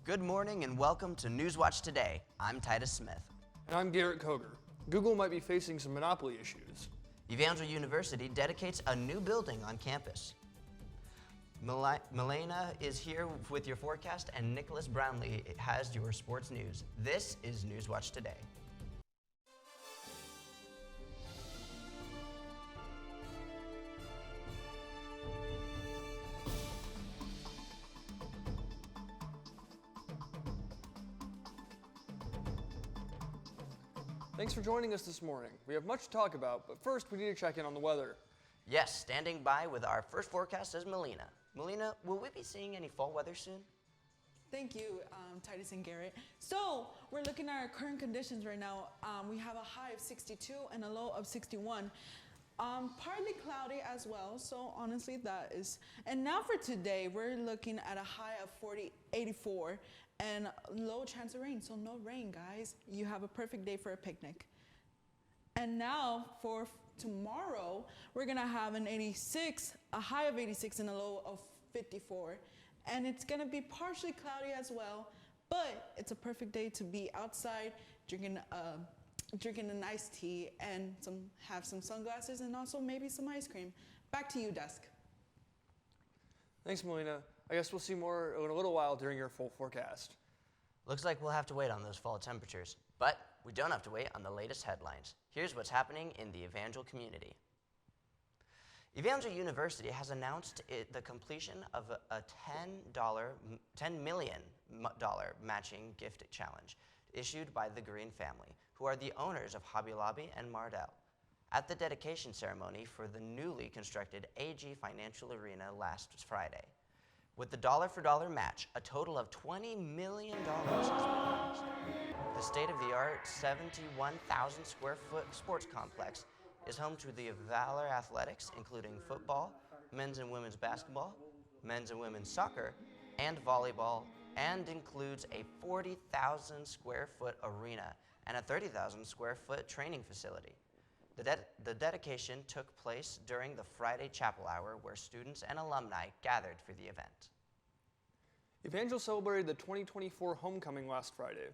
Good morning and welcome to Newswatch Today. I'm Titus Smith. And I'm Garrett Koger. Google might be facing some monopoly issues. Evangel University dedicates a new building on campus. Milena is here with your forecast, and Nicholas Brownlee has your sports news. This is Newswatch Today. Thanks for joining us this morning. We have much to talk about, but first we need to check in on the weather. Yes, standing by with our first forecast is Melina. Melina, will we be seeing any fall weather soon? Thank you, Titus and Garrett. So we're looking at our current conditions right now. We have a high of 62 and a low of 61. Partly cloudy as well, so honestly that is. And now for today, we're looking at a high of 84 and low chance of rain, so no rain, guys. You have a perfect day for a picnic. And now for tomorrow, we're gonna have a high of 86 and a low of 54. And it's gonna be partially cloudy as well, but it's a perfect day to be outside drinking an iced tea and have some sunglasses and also maybe some ice cream. Back to you, Desk. Thanks, Melina. I guess we'll see more in a little while during your full forecast. Looks like we'll have to wait on those fall temperatures, but we don't have to wait on the latest headlines. Here's what's happening in the Evangel community. Evangel University has announced the completion of a $10 million matching gift challenge issued by the Green family, who are the owners of Hobby Lobby and Mardell, at the dedication ceremony for the newly constructed AG Financial Arena last Friday. With the dollar-for-dollar match, a total of $20 million has been raised. The state-of-the-art 71,000 square foot sports complex is home to the Valor Athletics, including football, men's and women's basketball, men's and women's soccer, and volleyball, and includes a 40,000 square foot arena and a 30,000 square foot training facility. The dedication took place during the Friday chapel hour, where students and alumni gathered for the event. Evangel celebrated the 2024 homecoming last Friday.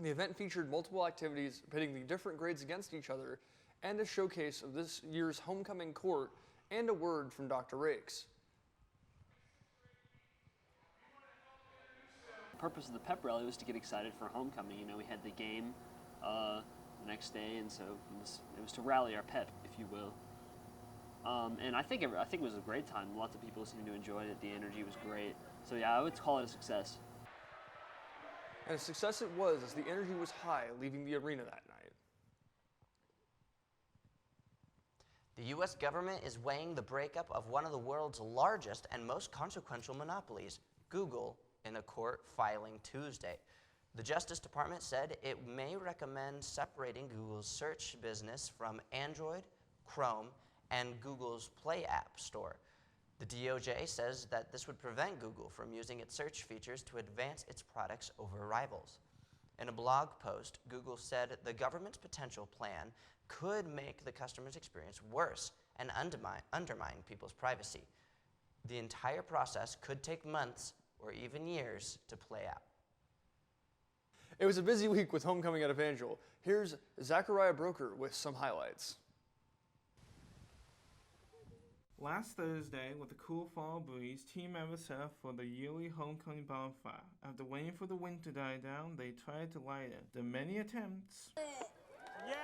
The event featured multiple activities pitting the different grades against each other, and a showcase of this year's homecoming court, and a word from Dr. Rakes. The purpose of the pep rally was to get excited for homecoming. You know, we had the game the next day, and so it was to rally our pep, if you will. And I think it was a great time. Lots of people seemed to enjoy it. The energy was great. So yeah, I would call it a success. And a success it was, as the energy was high leaving the arena that night. The U.S. government is weighing the breakup of one of the world's largest and most consequential monopolies, Google, in a court filing Tuesday. The Justice Department said it may recommend separating Google's search business from Android, Chrome, and Google's Play App Store. The DOJ says that this would prevent Google from using its search features to advance its products over rivals. In a blog post, Google said the government's potential plan could make the customer's experience worse and undermine people's privacy. The entire process could take months or even years to play out. It was a busy week with homecoming at Evangel. Here's Zachariah Broker with some highlights. Last Thursday, with a cool fall breeze, team members set up for the yearly homecoming bonfire. After waiting for the wind to die down, they tried to light it. The many attempts. Yeah,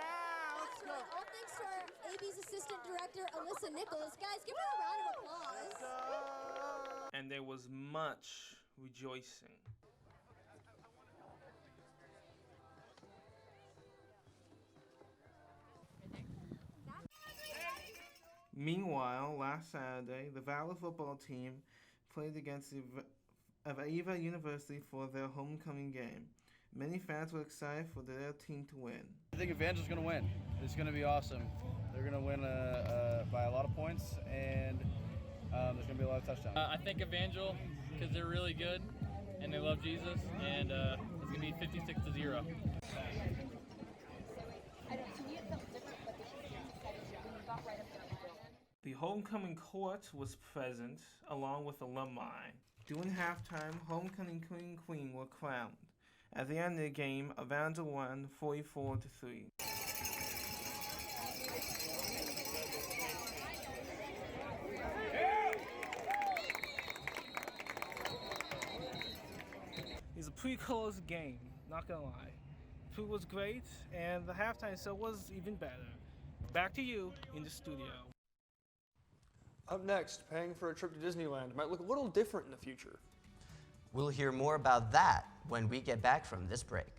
let's go. All thanks to our AB's assistant director, Alyssa Nichols. Guys, give her a round of applause. And there was much rejoicing. Meanwhile, last Saturday, the Valor football team played against Eva University for their homecoming game. Many fans were excited for their team to win. I think Evangel's going to win. It's going to be awesome. They're going to win by a lot of points, and there's going to be a lot of touchdowns. I think Evangel, because they're really good and they love Jesus, and it's going to be 56-0. The homecoming court was present, along with alumni. During halftime, homecoming king and queen were crowned. At the end of the game, Evangel won 44-3. It's a pretty close game, not gonna lie. Food was great, and the halftime show was even better. Back to you in the studio. Up next, paying for a trip to Disneyland might look a little different in the future. We'll hear more about that when we get back from this break.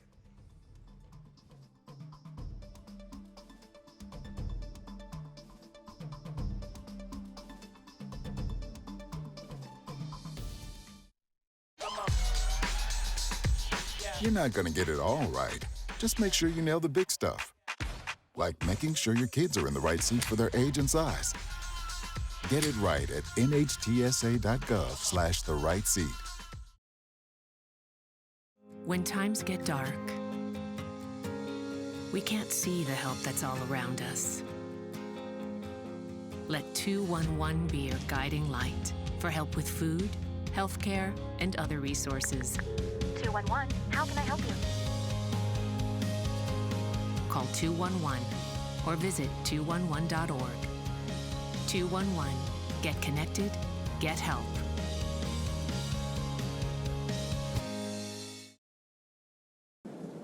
You're not going to get it all right. Just make sure you nail the big stuff. Like making sure your kids are in the right seat for their age and size. Get it right at nhtsa.gov/the right seat. When times get dark, we can't see the help that's all around us. Let 211 be your guiding light for help with food, healthcare, and other resources. 211, how can I help you? Call 211 or visit 211.org. 211, get connected, get help.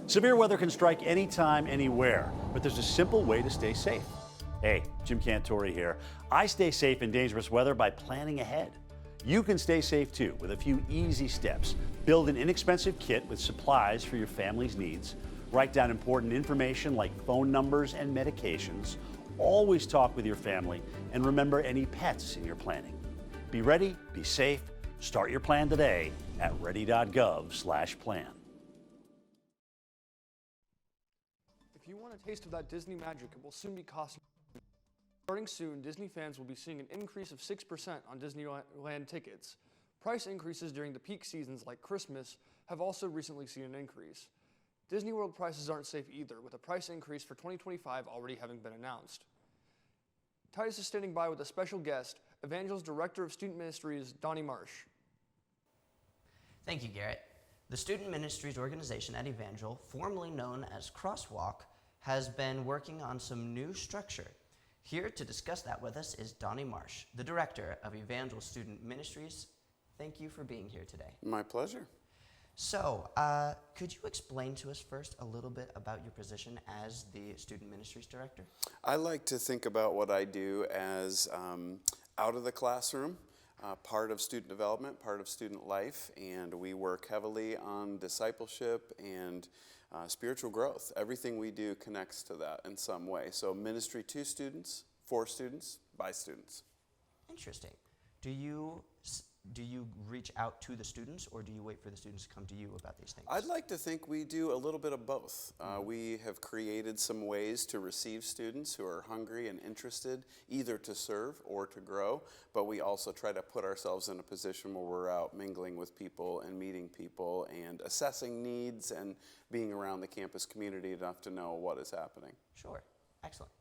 Severe weather can strike anytime, anywhere, but there's a simple way to stay safe. Hey, Jim Cantori here. I stay safe in dangerous weather by planning ahead. You can stay safe too with a few easy steps. Build an inexpensive kit with supplies for your family's needs. Write down important information like phone numbers and medications. Always talk with your family and remember any pets in your planning. Be ready, be safe. Start your plan today at ready.gov/plan. If you want a taste of that Disney magic, it will soon be costing. Starting soon, Disney fans will be seeing an increase of 6% on Disneyland tickets. Price increases during the peak seasons like Christmas have also recently seen an increase. Disney World prices aren't safe either, with a price increase for 2025 already having been announced. Titus is standing by with a special guest, Evangel's Director of Student Ministries, Donnie Marsh. Thank you, Garrett. The Student Ministries organization at Evangel, formerly known as Crosswalk, has been working on some new structure. Here to discuss that with us is Donnie Marsh, the Director of Evangel Student Ministries. Thank you for being here today. My pleasure. So, could you explain to us first a little bit about your position as the Student Ministries Director? I like to think about what I do as out of the classroom, part of student development, part of student life, and we work heavily on discipleship and spiritual growth. Everything we do connects to that in some way. So ministry to students, for students, by students. Interesting. Do you reach out to the students, or do you wait for the students to come to you about these things? I'd like to think we do a little bit of both. We have created some ways to receive students who are hungry and interested, either to serve or to grow, but we also try to put ourselves in a position where we're out mingling with people and meeting people and assessing needs and being around the campus community enough to know what is happening. Sure. Excellent.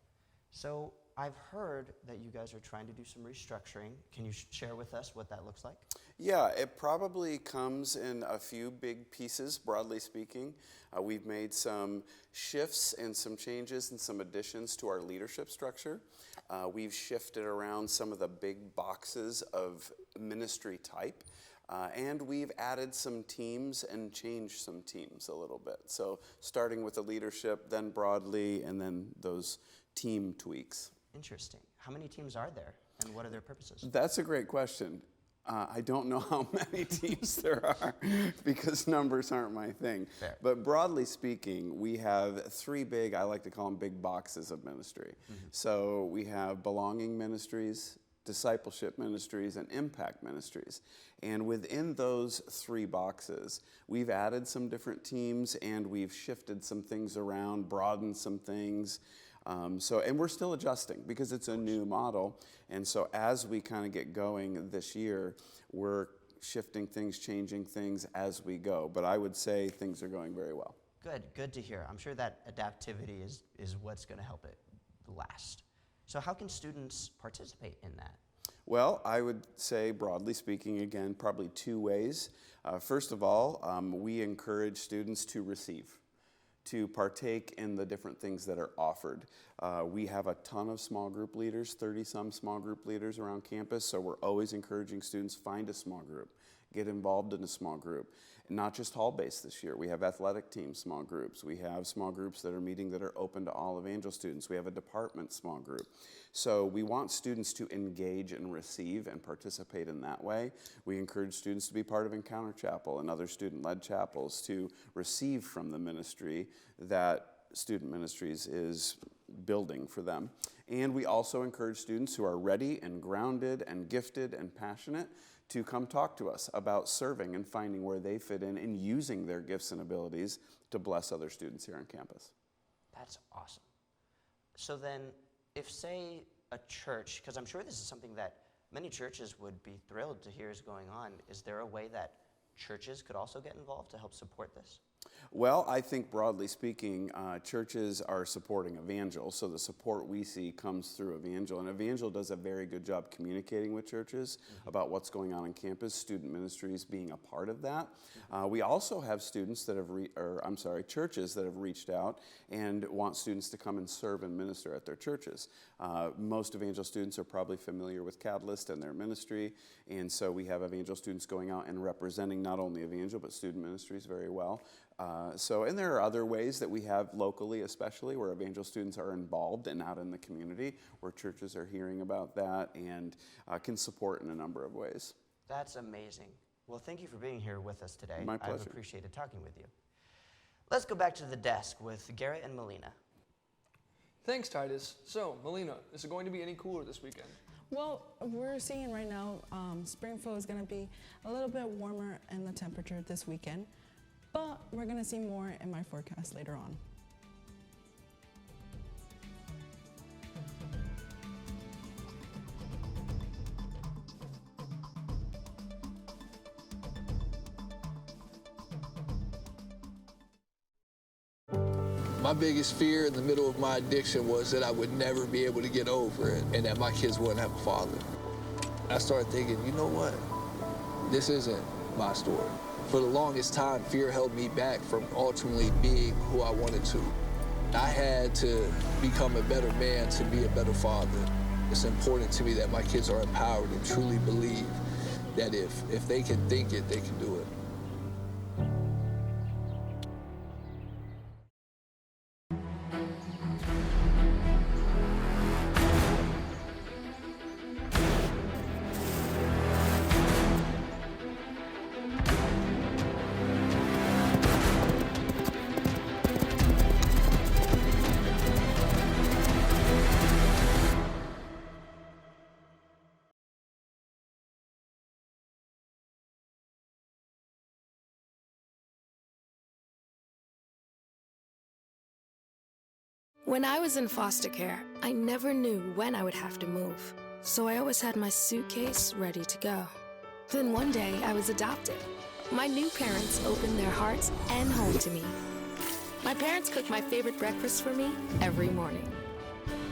So I've heard that you guys are trying to do some restructuring. Can you share with us what that looks like? Yeah, it probably comes in a few big pieces, broadly speaking. We've made some shifts and some changes and some additions to our leadership structure. We've shifted around some of the big boxes of ministry type. And we've added some teams and changed some teams a little bit. So starting with the leadership, then broadly, and then those team tweaks. Interesting. How many teams are there, and what are their purposes? That's a great question. I don't know how many teams there are because numbers aren't my thing. Fair. But broadly speaking, we have three big, I like to call them big boxes of ministry. So we have belonging ministries, discipleship ministries, and impact ministries. And within those three boxes, we've added some different teams and we've shifted some things around, broadened some things. And we're still adjusting because it's a new model. And so as we kind of get going this year, we're shifting things, changing things as we go. But I would say things are going very well. Good to hear. I'm sure that adaptivity is what's going to help it last. So how can students participate in that? Well, I would say, broadly speaking, again, probably two ways. First of all, we encourage students to receive, to partake in the different things that are offered. We have a ton of small group leaders, 30-some small group leaders around campus, so we're always encouraging students, find a small group, get involved in a small group. And not just hall-based this year. We have athletic team small groups. We have small groups that are meeting that are open to all Evangel students. We have a department small group. So we want students to engage and receive and participate in that way. We encourage students to be part of Encounter Chapel and other student-led chapels to receive from the ministry that Student Ministries is building for them. And we also encourage students who are ready and grounded and gifted and passionate to come talk to us about serving and finding where they fit in and using their gifts and abilities to bless other students here on campus. That's awesome. So then, if, say, a church, because I'm sure this is something that many churches would be thrilled to hear is going on, is there a way that churches could also get involved to help support this? Well, I think broadly speaking, churches are supporting Evangel, so the support we see comes through Evangel. And Evangel does a very good job communicating with churches about what's going on campus, Student Ministries being a part of that. We also have students that have, churches that have reached out and want students to come and serve and minister at their churches. Most Evangel students are probably familiar with Catalyst and their ministry, and so we have Evangel students going out and representing not only Evangel, but Student Ministries very well. And there are other ways that we have locally, especially where Evangel students are involved and out in the community, where churches are hearing about that and can support in a number of ways. That's amazing. Well, thank you for being here with us today. My pleasure. I've appreciated talking with you. Let's go back to the desk with Garrett and Melina. Thanks, Titus. So, Melina, is it going to be any cooler this weekend? Well, we're seeing right now Springfield is going to be a little bit warmer in the temperature this weekend, but we're going to see more in my forecast later on. My biggest fear in the middle of my addiction was that I would never be able to get over it and that my kids wouldn't have a father. I started thinking, you know what? This isn't my story. For the longest time, fear held me back from ultimately being who I wanted to. I had to become a better man to be a better father. It's important to me that my kids are empowered and truly believe that if they can think it, they can do it. When I was in foster care, I never knew when I would have to move, so I always had my suitcase ready to go. Then one day, I was adopted. My new parents opened their hearts and home to me. My parents cook my favorite breakfast for me every morning.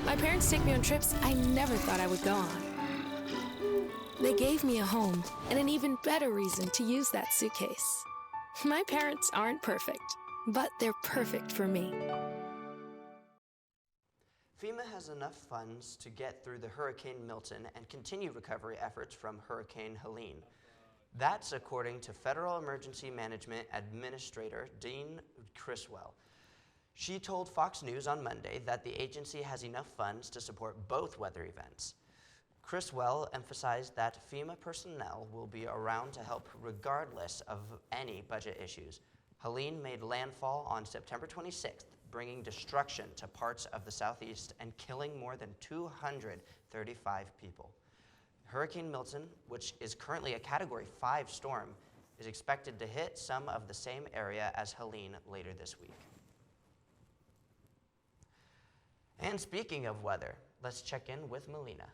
My parents take me on trips I never thought I would go on. They gave me a home and an even better reason to use that suitcase. My parents aren't perfect, but they're perfect for me. FEMA has enough funds to get through the Hurricane Milton and continue recovery efforts from Hurricane Helene. That's according to Federal Emergency Management Administrator Dean Criswell. She told Fox News on Monday that the agency has enough funds to support both weather events. Criswell emphasized that FEMA personnel will be around to help regardless of any budget issues. Helene made landfall on September 26th, bringing destruction to parts of the southeast and killing more than 235 people. Hurricane Milton, which is currently a Category 5 storm, is expected to hit some of the same area as Helene later this week. And speaking of weather, let's check in with Melina.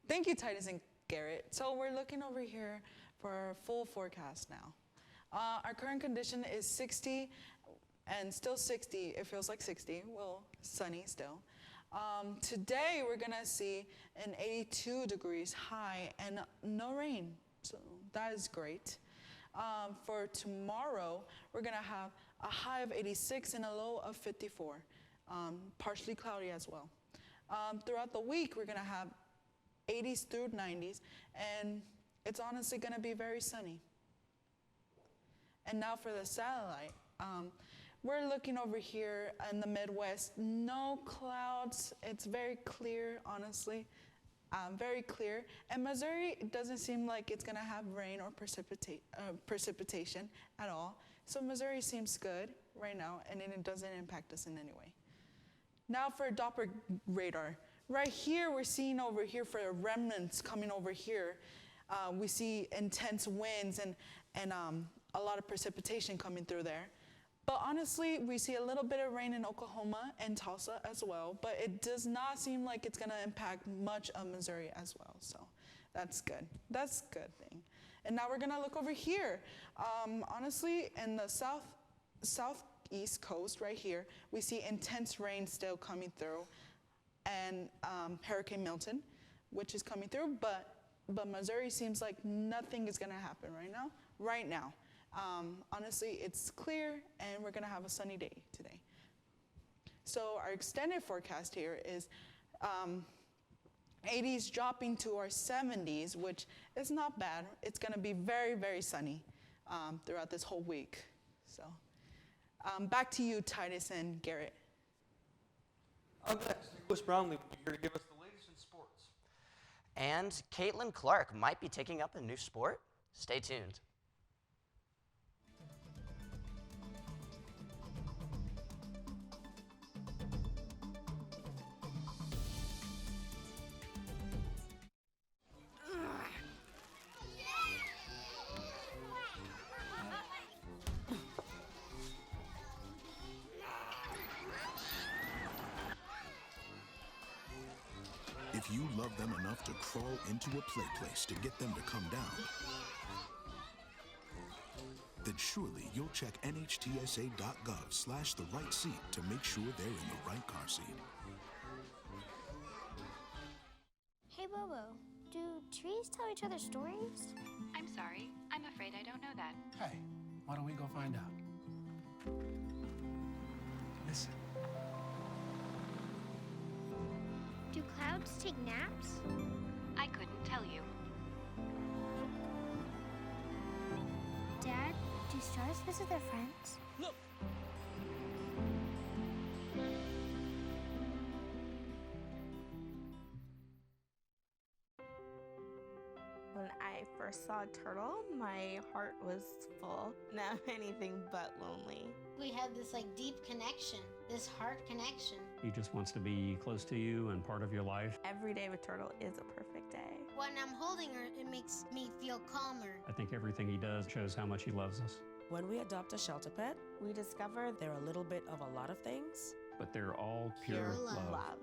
Thank you, Titus and Garrett. So we're looking over here for our full forecast now. Our current condition is 60 and still 60. It feels like 60. Well, sunny still. Today we're gonna see an 82 degrees high and no rain, so that is great. For tomorrow, we're gonna have a high of 86 and a low of 54, partially cloudy as well. Throughout the week, we're gonna have 80s through 90s, and it's honestly gonna be very sunny. And now for the satellite. We're looking over here in the Midwest, no clouds. It's very clear, honestly, very clear. And Missouri, it doesn't seem like it's gonna have rain or precipitation at all. So Missouri seems good right now, and it doesn't impact us in any way. Now for Doppler radar. Right here, we're seeing over here for the remnants coming over here. We see intense winds and a lot of precipitation coming through there. But honestly, we see a little bit of rain in Oklahoma and Tulsa as well, but it does not seem like it's gonna impact much of Missouri as well, so that's good. That's a good thing. And now we're gonna look over here. Honestly, in the southeast coast right here, we see intense rain still coming through, and Hurricane Milton, which is coming through, but Missouri seems like nothing is gonna happen right now. Honestly, it's clear, and we're gonna have a sunny day today. So our extended forecast here is 80s dropping to our 70s, which is not bad. It's gonna be very, very sunny throughout this whole week. So back to you, Titus and Garrett. Up next, Nicholas Brownlee will be here to give us the latest in sports. And Caitlin Clark might be taking up a new sport. Stay tuned. If you love them enough to crawl into a play place to get them to come down, then surely you'll check nhtsa.gov/the-right seat to make sure they're in the right car seat. Hey, Bobo, do trees tell each other stories? I'm sorry. I'm afraid I don't know that. Hey, why don't we go find out? Listen. Do clouds take naps? I couldn't tell you. Dad, do stars visit their friends? Look! When I first saw a turtle, my heart was full. Now anything but lonely. We have this deep connection, this heart connection. He just wants to be close to you and part of your life. Every day with Turtle is a perfect day. When I'm holding her, it makes me feel calmer. I think everything he does shows how much he loves us. When we adopt a shelter pet, we discover they're a little bit of a lot of things. But they're all pure love.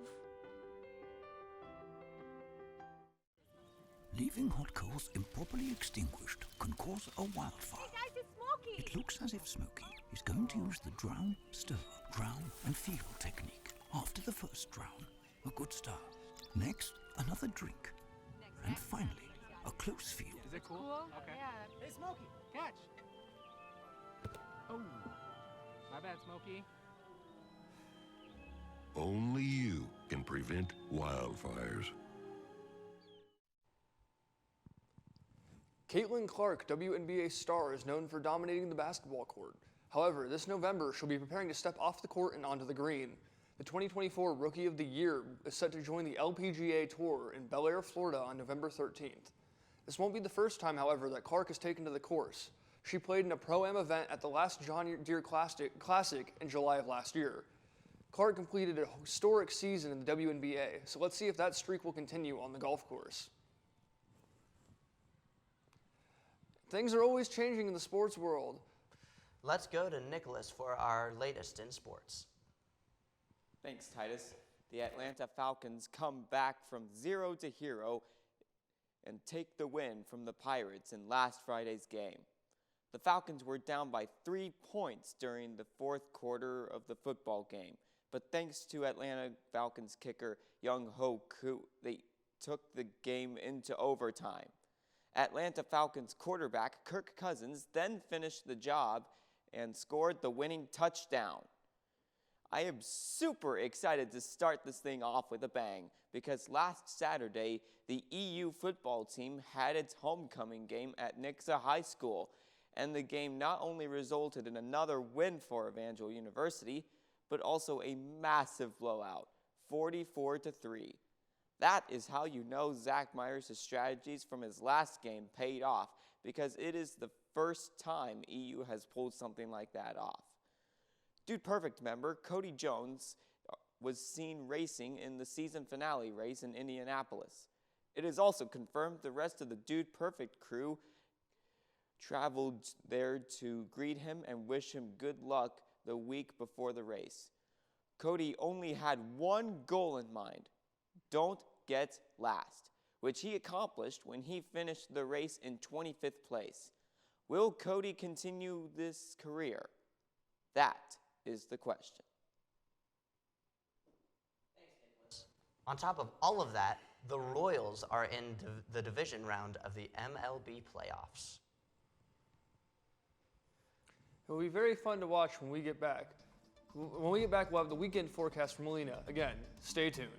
Leaving hot coals improperly extinguished can cause a wildfire. Hey guys, it's Smokey! It looks as if Smokey is going to use the drown, stir, drown, and feel technique. After the first drown, a good start. Next, another drink. And finally, a close feel. Is it cool? Okay. Yeah. Hey, Smokey, catch! Oh, my bad, Smokey. Only you can prevent wildfires. Caitlin Clark, WNBA star, is known for dominating the basketball court. However, this November, she'll be preparing to step off the court and onto the green. The 2024 Rookie of the Year is set to join the LPGA Tour in Bel Air, Florida on November 13th. This won't be the first time, however, that Clark has taken to the course. She played in a Pro-Am event at the last John Deere Classic in July of last year. Clark completed a historic season in the WNBA, so let's see if that streak will continue on the golf course. Things are always changing in the sports world. Let's go to Nicholas for our latest in sports. Thanks, Titus. The Atlanta Falcons come back from 0 to hero and take the win from the Pirates in last Friday's game. The Falcons were down by 3 points during the fourth quarter of the football game, but thanks to Atlanta Falcons kicker Young Ho Koo, they took the game into overtime. Atlanta Falcons quarterback Kirk Cousins then finished the job and scored the winning touchdown. I am super excited to start this thing off with a bang because last Saturday, the EU football team had its homecoming game at Nixa High School, and the game not only resulted in another win for Evangel University, but also a massive blowout, 44-3. That is how you know Zach Myers' strategies from his last game paid off, because it is the first time EU has pulled something like that off. Dude Perfect member Cody Jones was seen racing in the season finale race in Indianapolis. It is also confirmed the rest of the Dude Perfect crew traveled there to greet him and wish him good luck the week before the race. Cody only had one goal in mind: don't get last, which he accomplished when he finished the race in 25th place. Will Cody continue this career? That is the question. On top of all of that, the Royals are in the division round of the MLB playoffs. It will be very fun to watch when we get back. When we get back, we'll have the weekend forecast from Melina. Again, stay tuned.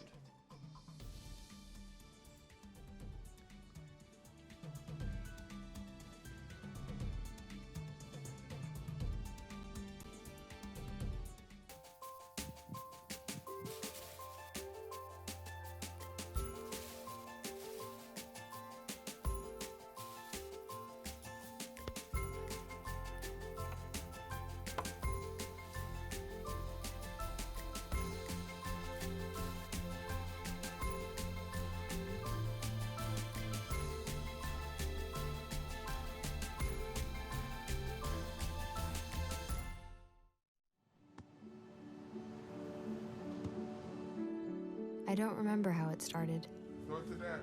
I don't remember how it started. Go to that.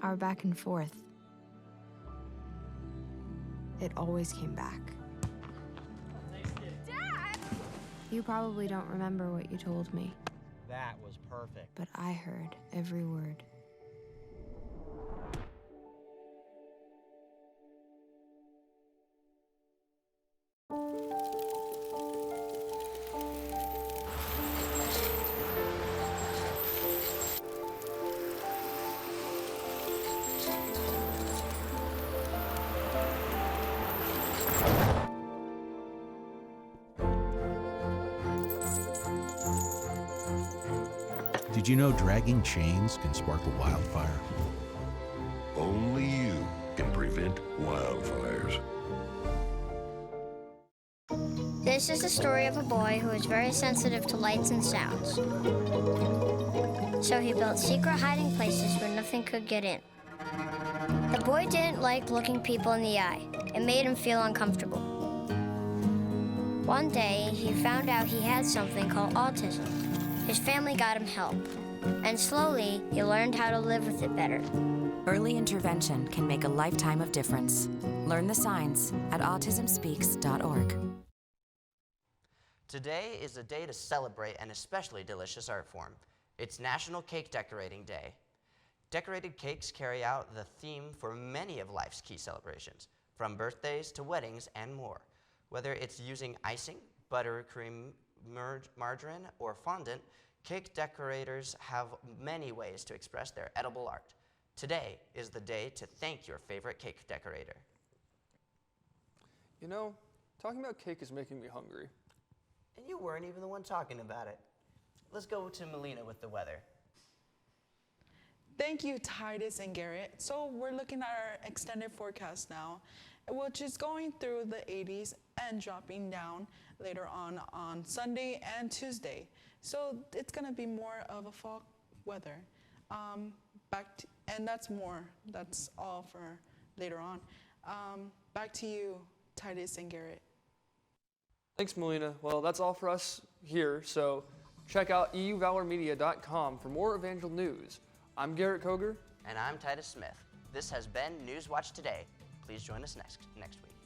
Our back and forth. It always came back. Dad! You probably don't remember what you told me, That was perfect. but I heard every word. Did you know dragging chains can spark a wildfire? Only you can prevent wildfires. This is the story of a boy who is very sensitive to lights and sounds. So he built secret hiding places where nothing could get in. The boy didn't like looking people in the eye. It made him feel uncomfortable. One day, he found out he had something called autism. His family got him help, and slowly, he learned how to live with it better. Early intervention can make a lifetime of difference. Learn the signs at autismspeaks.org. Today is a day to celebrate an especially delicious art form. It's National Cake Decorating Day. Decorated cakes carry out the theme for many of life's key celebrations, from birthdays to weddings and more. Whether it's using icing, buttercream, margarine, or fondant, cake decorators have many ways to express their edible art. Today is the day to thank your favorite cake decorator. You know, talking about cake is making me hungry. And you weren't even the one talking about it. Let's go to Melina with the weather. Thank you, Titus and Garrett. So we're looking at our extended forecast now, which is going through the 80s and dropping down later on Sunday and Tuesday. So it's gonna be more of a fall weather. And that's all for later on. Back to you, Titus and Garrett. Thanks, Melina. Well, that's all for us here, so check out euvalormedia.com for more Evangel news. I'm Garrett Koger. And I'm Titus Smith. This has been Newswatch Today. Please join us next week.